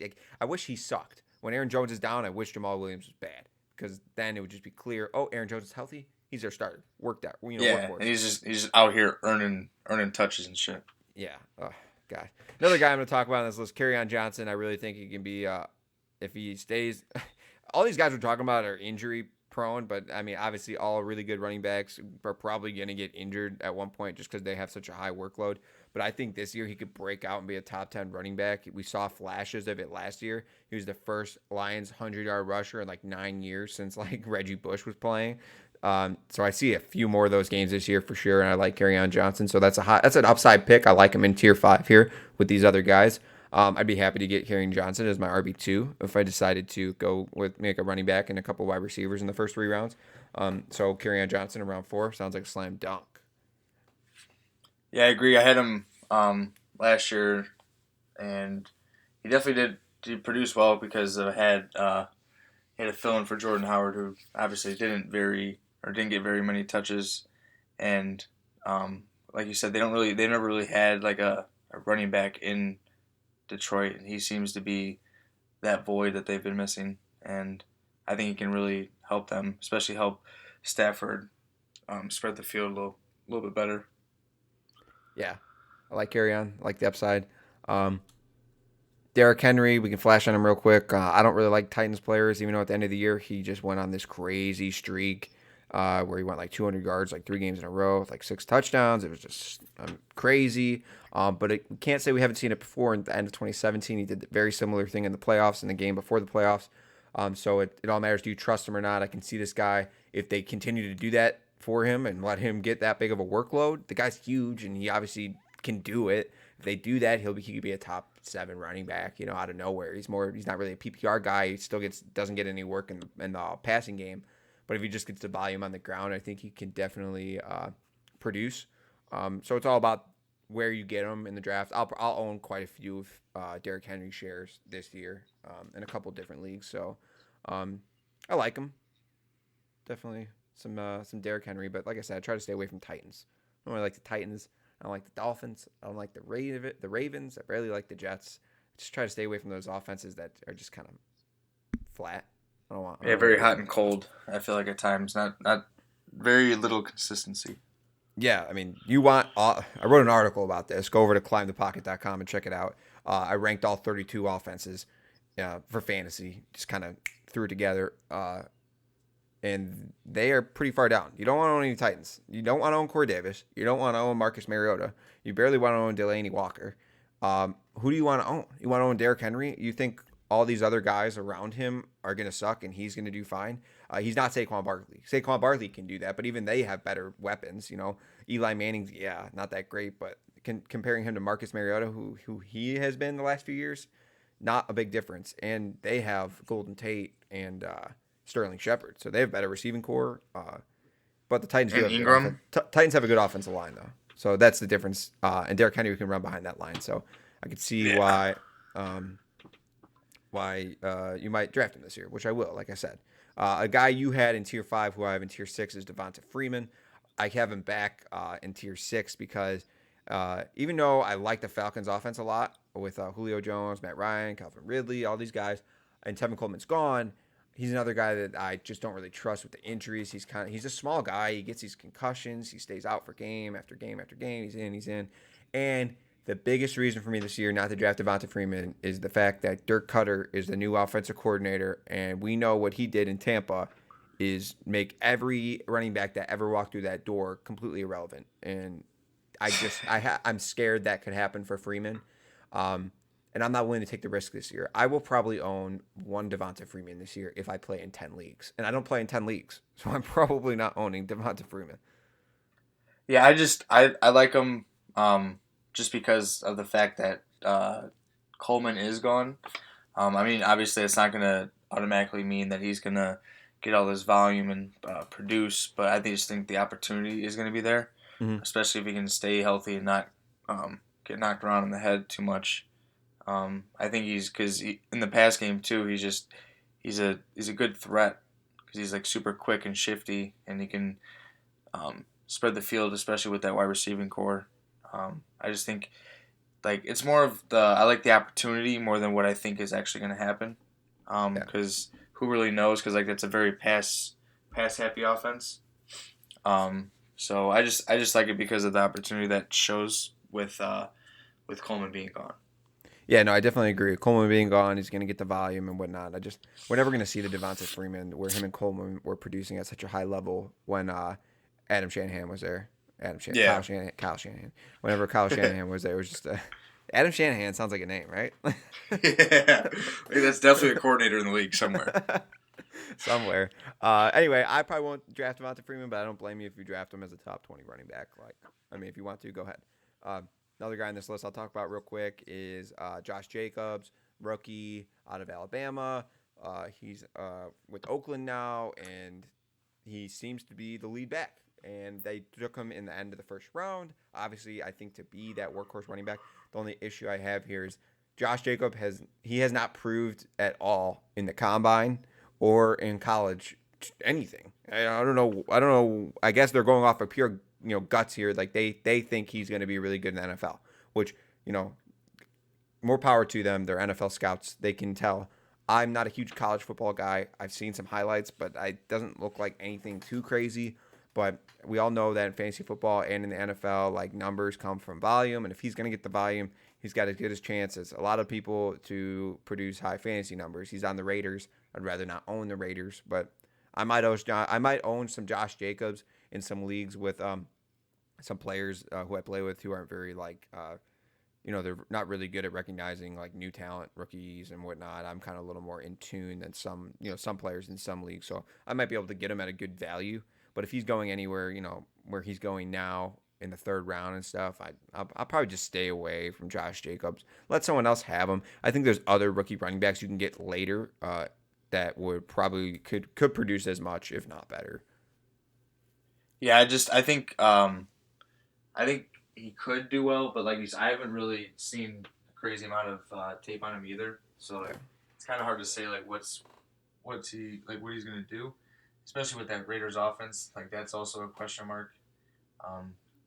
he sucked. When Aaron Jones is down, I wish Jamal Williams was bad. Because then it would just be clear, oh, Aaron Jones is healthy. He's their starter. Worked out. Yeah, workhorse. and he's just out here earning touches and shit. Yeah. Oh, God. Another guy I'm going to talk about on this list, Kerryon Johnson. I really think he can be, if he stays. All these guys we're talking about are injury prone, but I mean, obviously, all really good running backs are probably going to get injured at one point just because they have such a high workload. But I think this year he could break out and be a top 10 running back. We saw flashes of it last year. He was the first Lions 100-yard rusher in like 9 years since like Reggie Bush was playing. So I see a few more of those games this year for sure, and I like Kerryon Johnson. So that's an upside pick. I like him in tier 5 here with these other guys. I'd be happy to get Kerryon Johnson as my RB2 if I decided to go with make a running back and a couple wide receivers in the first 3 rounds. So Kerryon Johnson in round 4 sounds like a slam dunk. Yeah, I agree. I had him last year, and he definitely did produce well because he had a fill in for Jordan Howard, who obviously didn't get very many touches, and like you said, they never really had like a running back in Detroit, and he seems to be that void that they've been missing, and I think he can really help them, especially help Stafford spread the field a little bit better. Yeah, I like Kerryon. I like the upside. Derrick Henry, we can flash on him real quick. I don't really like Titans players, even though at the end of the year he just went on this crazy streak where he went like 200 yards, like 3 games in a row with like 6 touchdowns. It was just crazy. But we can't say we haven't seen it before. In the end of 2017, he did a very similar thing in the playoffs, in the game before the playoffs. So it all matters. Do you trust him or not? I can see this guy, if they continue to do that for him and let him get that big of a workload, the guy's huge and he obviously can do it. If they do that, he could be a top 7 running back, out of nowhere. He's not really a PPR guy. He still doesn't get any work in the passing game. But if he just gets the volume on the ground, I think he can definitely produce. So it's all about where you get him in the draft. I'll own quite a few of Derrick Henry shares this year in a couple different leagues. So I like him. Definitely some Derrick Henry. But like I said, I try to stay away from Titans. I don't really like the Titans. I don't like the Dolphins. I don't like the Ravens. I barely like the Jets. I just try to stay away from those offenses that are just kind of flat. Very hot and cold. I feel like at times, not very little consistency. Yeah, I mean, I wrote an article about this. Go over to climbthepocket.com and check it out. I ranked all 32 offenses for fantasy. Just kind of threw it together. And they are pretty far down. You don't want to own any Titans. You don't want to own Corey Davis. You don't want to own Marcus Mariota. You barely want to own Delaney Walker. Who do you want to own? You want to own Derrick Henry? You think all these other guys around him are going to suck and he's going to do fine? He's not Saquon Barkley. Saquon Barkley can do that, but even they have better weapons. Eli Manning's, not that great, but comparing him to Marcus Mariota, who he has been the last few years, not a big difference. And they have Golden Tate and Sterling Shepard, so they have better receiving core. But the Titans do have Ingram. Titans have a good offensive line though, so that's the difference. And Derrick Henry can run behind that line, so I could see why you might draft him this year, which I will. Like I said, a guy you had in tier 5, who I have in tier 6, is Devonta Freeman. I have him back in tier 6 because even though I like the Falcons offense a lot with Julio Jones, Matt Ryan, Calvin Ridley, all these guys, and Tevin Coleman's gone. He's another guy that I just don't really trust with the injuries. He's a small guy. He gets these concussions. He stays out for game after game after game. He's in. And the biggest reason for me this year not to draft Devonta Freeman is the fact that Dirk Cutter is the new offensive coordinator, and we know what he did in Tampa is make every running back that ever walked through that door completely irrelevant. And I'm scared that could happen for Freeman. Um, and I'm not willing to take the risk this year. I will probably own one Devonta Freeman this year if I play in 10 leagues. And I don't play in 10 leagues. So I'm probably not owning Devonta Freeman. Yeah, I like him just because of the fact that Coleman is gone. I mean, obviously, it's not going to automatically mean that he's going to get all this volume and produce, but just think the opportunity is going to be there, Mm-hmm. especially if he can stay healthy and not get knocked around in the head too much. I think in the pass game too, he's a good threat because he's like super quick and shifty, and he can spread the field, especially with that wide receiving core. I just think like it's more of I like the opportunity more than what I think is actually going to happen. Yeah. Because who really knows? Because like that's a very pass happy offense. So I just like it because of the opportunity that shows with Coleman being gone. Yeah, no, I definitely agree. Coleman being gone, he's going to get the volume and whatnot. We're never going to see the Devonta Freeman where him and Coleman were producing at such a high level when Adam Shanahan was there. Yeah. Kyle Shanahan. Whenever Kyle Shanahan was there, it was just Adam Shanahan sounds like a name, right? Yeah, that's definitely a coordinator in the league somewhere. Somewhere. Anyway, I probably won't draft Devonta Freeman, but I don't blame you if you draft him as a top 20 running back. I mean, if you want to, go ahead. Another guy on this list I'll talk about real quick is Josh Jacobs, rookie out of Alabama. He's with Oakland now, and he seems to be the lead back. And they took him in the end of the first round. Obviously, I think to be that workhorse running back, the only issue I have here is Josh Jacob has not proved at all in the combine or in college anything. I don't know. I don't know. I guess they're going off of pure guts here. Like they think he's going to be really good in the NFL, which you know more power to them. They're NFL scouts. They can tell. I'm not a huge college football guy. I've seen some highlights, but it doesn't look like anything too crazy. But we all know that in fantasy football and in the NFL, like numbers come from volume, and if he's going to get the volume, he's got as good as chances. A lot of people to produce high fantasy numbers. He's on the Raiders. I'd rather not own the Raiders, but I might own some Josh Jacobs in some leagues with some players who I play with who aren't very they're not really good at recognizing like new talent, rookies and whatnot. I'm kind of a little more in tune than some players in some leagues, so I might be able to get him at a good value. But if he's going anywhere, where he's going now in the third round and stuff, I'll probably just stay away from Josh Jacobs. Let someone else have him. I think there's other rookie running backs you can get later that would probably could produce as much, if not better. Yeah, I think he could do well, but like I haven't really seen a crazy amount of tape on him either. So Yeah. like, it's kind of hard to say like what's he like what he's gonna do, especially with that Raiders offense. Like that's also a question mark.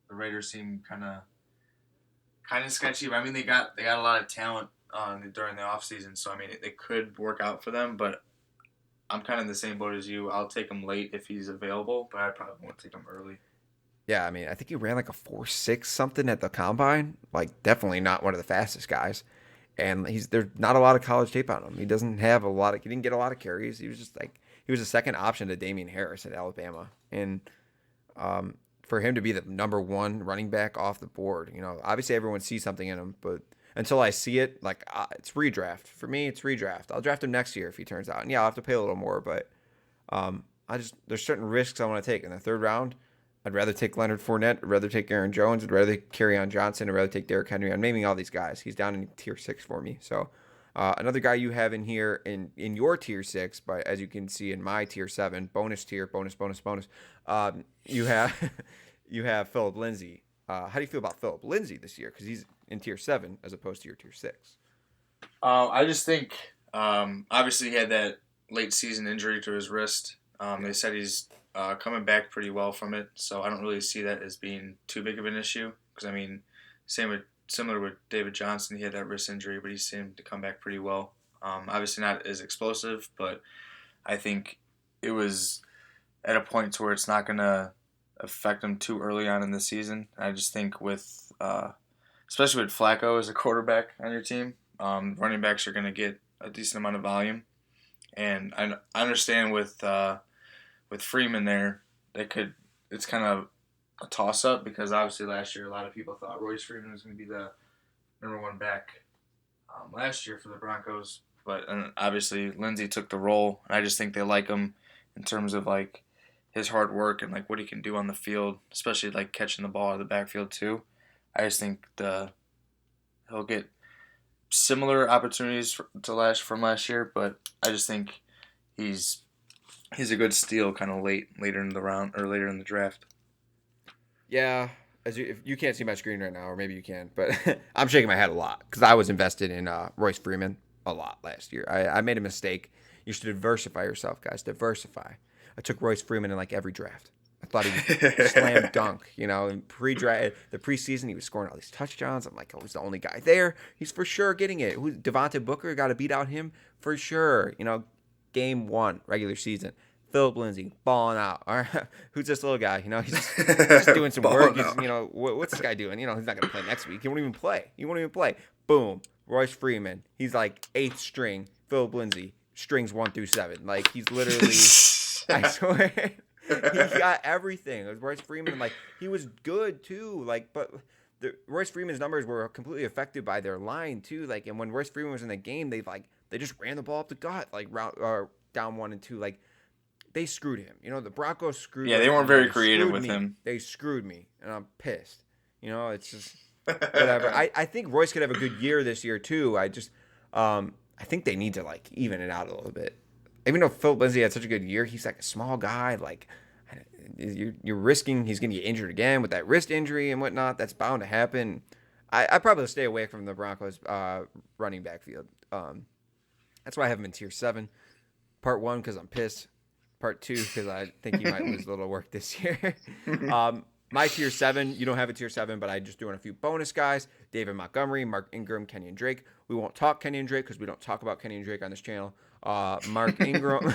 The Raiders seem kind of sketchy, but I mean they got a lot of talent during the offseason, so I mean it could work out for them. But I'm kind of in the same boat as you. I'll take him late if he's available, but I probably won't take him early. Yeah, I mean, I think he ran like a 4.6 something at the combine. Like, definitely not one of the fastest guys. And there's not a lot of college tape on him. He doesn't have a lot of. He didn't get a lot of carries. He was a second option to Damian Harris at Alabama, and for him to be the number one running back off the board, obviously everyone sees something in him, but until I see it, like it's redraft for me. It's redraft. I'll draft him next year if he turns out, and yeah, I'll have to pay a little more, but there's certain risks I want to take in the third round. I'd rather take Leonard Fournette. I'd rather take Aaron Jones. I'd rather take Kerryon Johnson. I'd rather take Derrick Henry. I'm naming all these guys. He's down in tier 6 for me. So another guy you have in here in your tier 6, but as you can see in my tier 7, bonus tier, bonus. You have you have Philip Lindsay. How do you feel about Philip Lindsay this year? Because he's in tier 7 as opposed to your tier 6. I just think obviously he had that late season injury to his wrist. They said he's coming back pretty well from it, so I don't really see that as being too big of an issue. Because I mean, similar with David Johnson, he had that wrist injury, but he seemed to come back pretty well. Obviously not as explosive, but I think it was at a point to where it's not going to affect him too early on in the season. I just think with especially with Flacco as a quarterback on your team, running backs are going to get a decent amount of volume, and I understand with Freeman there, it's kind of a toss up because obviously last year a lot of people thought Royce Freeman was going to be the number one back last year for the Broncos, but obviously Lindsey took the role, and I just think they like him in terms of like his hard work and like what he can do on the field, especially like catching the ball out of the backfield too. I just think he'll get similar opportunities from last year, but I just think he's he's a good steal kind of later in the round or later in the draft. Yeah, if you can't see my screen right now, or maybe you can, but I'm shaking my head a lot because I was invested in Royce Freeman a lot last year. I made a mistake. You should diversify yourself, guys. Diversify. I took Royce Freeman in like every draft. I thought he was slam dunk. In pre-draft, the preseason, he was scoring all these touchdowns. I'm like, oh, he's the only guy there. He's for sure getting it. Devontae Booker got to beat out him for sure. Game 1, regular season. Philip Lindsay balling out. All right. Who's this little guy? He's just doing some work. He's, what's this guy doing? He's not going to play next week. He won't even play. Boom. Royce Freeman. He's like 8th string. Philip Lindsay, strings 1 through 7. Like, he's literally, I swear, he got everything. It was Royce Freeman. Like, he was good too. Like, but Royce Freeman's numbers were completely affected by their line too. Like, and when Royce Freeman was in the game, they just ran the ball up the gut, like down 1 and 2. Like, they screwed him. The Broncos screwed. Yeah, they weren't very creative with him. They screwed me, and I'm pissed. It's just whatever. I think Royce could have a good year this year too. I think they need to like even it out a little bit. Even though Philip Lindsay had such a good year, he's like a small guy. Like, you're risking he's going to get injured again with that wrist injury and whatnot. That's bound to happen. I probably stay away from the Broncos running back field. That's why I have him in tier 7. Part 1 because I'm pissed. Part 2 because I think he might lose a little work this year. My tier 7, you don't have a tier 7, but I just doing a few bonus guys. David Montgomery, Mark Ingram, Kenyon Drake. We won't talk Kenyon Drake because we don't talk about Kenyon Drake on this channel. Mark Ingram,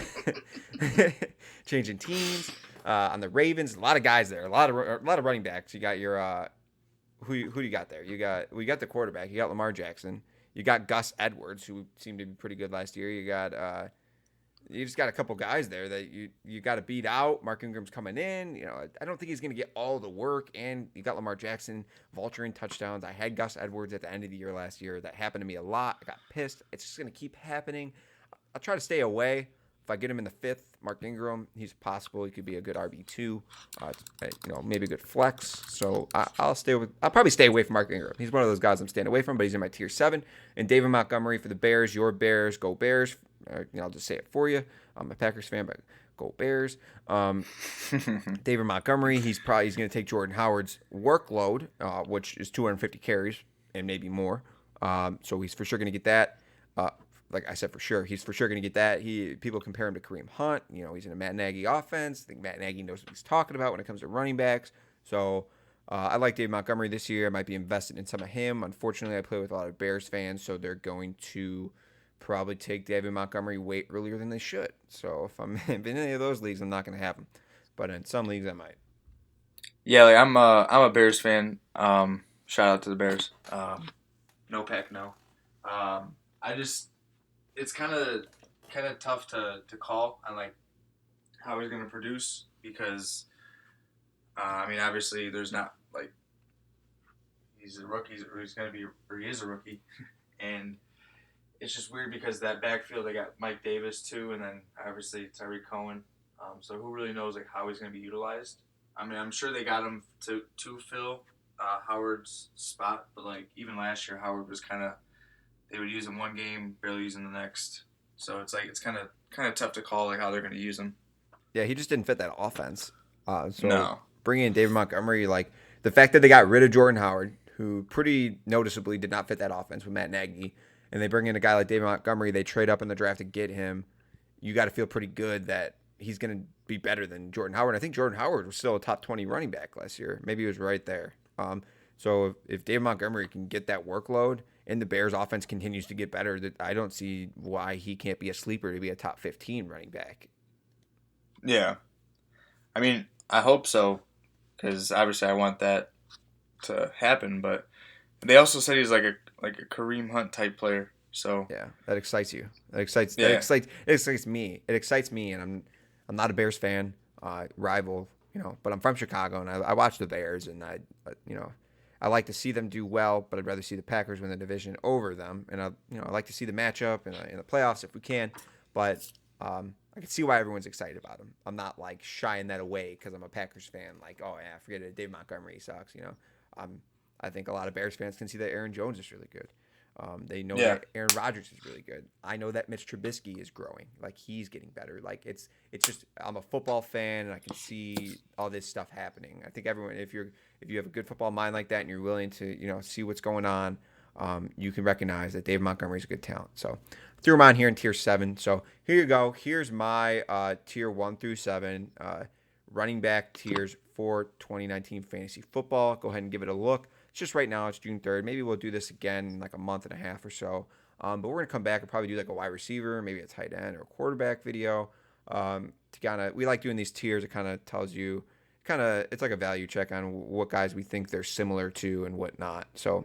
changing teams on the Ravens. A lot of guys there. A lot of running backs. You got your who do you got there? We got the quarterback. You got Lamar Jackson. You got Gus Edwards, who seemed to be pretty good last year. You just got a couple guys there that you got to beat out. Mark Ingram's coming in. I don't think he's going to get all the work. And you got Lamar Jackson vulturing touchdowns. I had Gus Edwards at the end of the year last year. That happened to me a lot. I got pissed. It's just going to keep happening. I'll try to stay away. If I get him in the 5th, Mark Ingram, he's possible. He could be a good RB2. Maybe a good flex. So I'll probably stay away from Mark Ingram. He's one of those guys I'm staying away from, but he's in my tier 7. And David Montgomery for the Bears. Your Bears, go Bears. I'll just say it for you. I'm a Packers fan, but go Bears. David Montgomery, he's going to take Jordan Howard's workload, which is 250 carries and maybe more. So he's for sure going to get that. Like I said, for sure, he's for sure going to get that. People compare him to Kareem Hunt. He's in a Matt Nagy offense. I think Matt Nagy knows what he's talking about when it comes to running backs. So I like David Montgomery this year. I might be invested in some of him. Unfortunately, I play with a lot of Bears fans, so they're going to probably take David Montgomery way earlier than they should. So if I'm in any of those leagues, I'm not going to have him. But in some leagues, I might. Yeah, like I'm a Bears fan. Shout out to the Bears. No pack, no. It's kind of tough to call on like how he's going to produce because obviously there's not like he's a rookie or he is a rookie and it's just weird because that backfield they got Mike Davis too and then obviously Tyreek Cohen, so who really knows like how he's going to be utilized. I'm sure they got him to fill Howard's spot, but like even last year Howard was they would use him one game, barely use him the next. So it's kind of tough to call like how they're going to use him. Yeah, he just didn't fit that offense. No. Bringing in David Montgomery, like the fact that they got rid of Jordan Howard, who pretty noticeably did not fit that offense with Matt Nagy, and they bring in a guy like David Montgomery, they trade up in the draft to get him. You got to feel pretty good that he's going to be better than Jordan Howard. I think Jordan Howard was still a top 20 running back last year. Maybe he was right there. So if David Montgomery can get that workload and the Bears offense continues to get better, I don't see why he can't be a sleeper to be a top 15 running back. Yeah. I hope so because obviously I want that to happen, but they also said he's like a Kareem Hunt type player. So yeah, that excites you. It excites me. It excites me, and I'm not a Bears fan. Rival But I'm from Chicago, and I watch the Bears, and I like to see them do well, but I'd rather see the Packers win the division over them. And I like to see the matchup in the playoffs if we can. But I can see why everyone's excited about them. I'm not like shying that away because I'm a Packers fan. Like, oh yeah, forget it, Dave Montgomery sucks. I think a lot of Bears fans can see that Aaron Jones is really good. They know Yeah. that Aaron Rodgers is really good. I know that Mitch Trubisky is growing. Like he's getting better. Like it's just I'm a football fan and I can see all this stuff happening. I think everyone, if you have a good football mind like that and you're willing to see what's going on, you can recognize that Dave Montgomery is a good talent. So threw him on here in tier 7. So here you go. Here's my tier 1 through 7 running back tiers for 2019 fantasy football. Go ahead and give it a look. It's just right now, it's June 3rd. Maybe we'll do this again in like a month and a half or so. But we're going to come back and probably do like a wide receiver, maybe a tight end or a quarterback video. We like doing these tiers. It kind of tells you, it's like a value check on what guys we think they're similar to and what not. So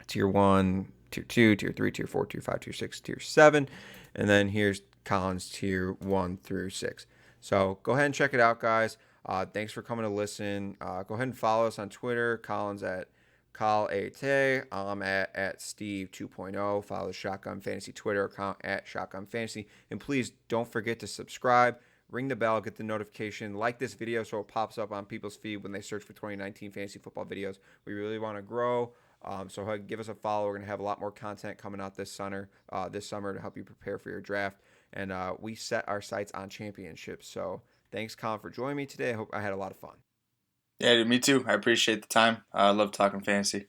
tier 1, tier 2, tier 3, tier 4, tier 5, tier 6, tier 7. And then here's Colin's tier 1 through 6. So go ahead and check it out, guys. Thanks for coming to listen. Go ahead and follow us on Twitter. Colin's at CalAte. I'm at Steve 2.0. Follow the Shotgun Fantasy Twitter account at Shotgun Fantasy. And please don't forget to subscribe, ring the bell, get the notification, like this video so it pops up on people's feed when they search for 2019 fantasy football videos. We really want to grow. So give us a follow. We're going to have a lot more content coming out this summer to help you prepare for your draft. And we set our sights on championships. So thanks, Colin, for joining me today. I hope I had a lot of fun. Yeah, me too. I appreciate the time. I love talking fantasy.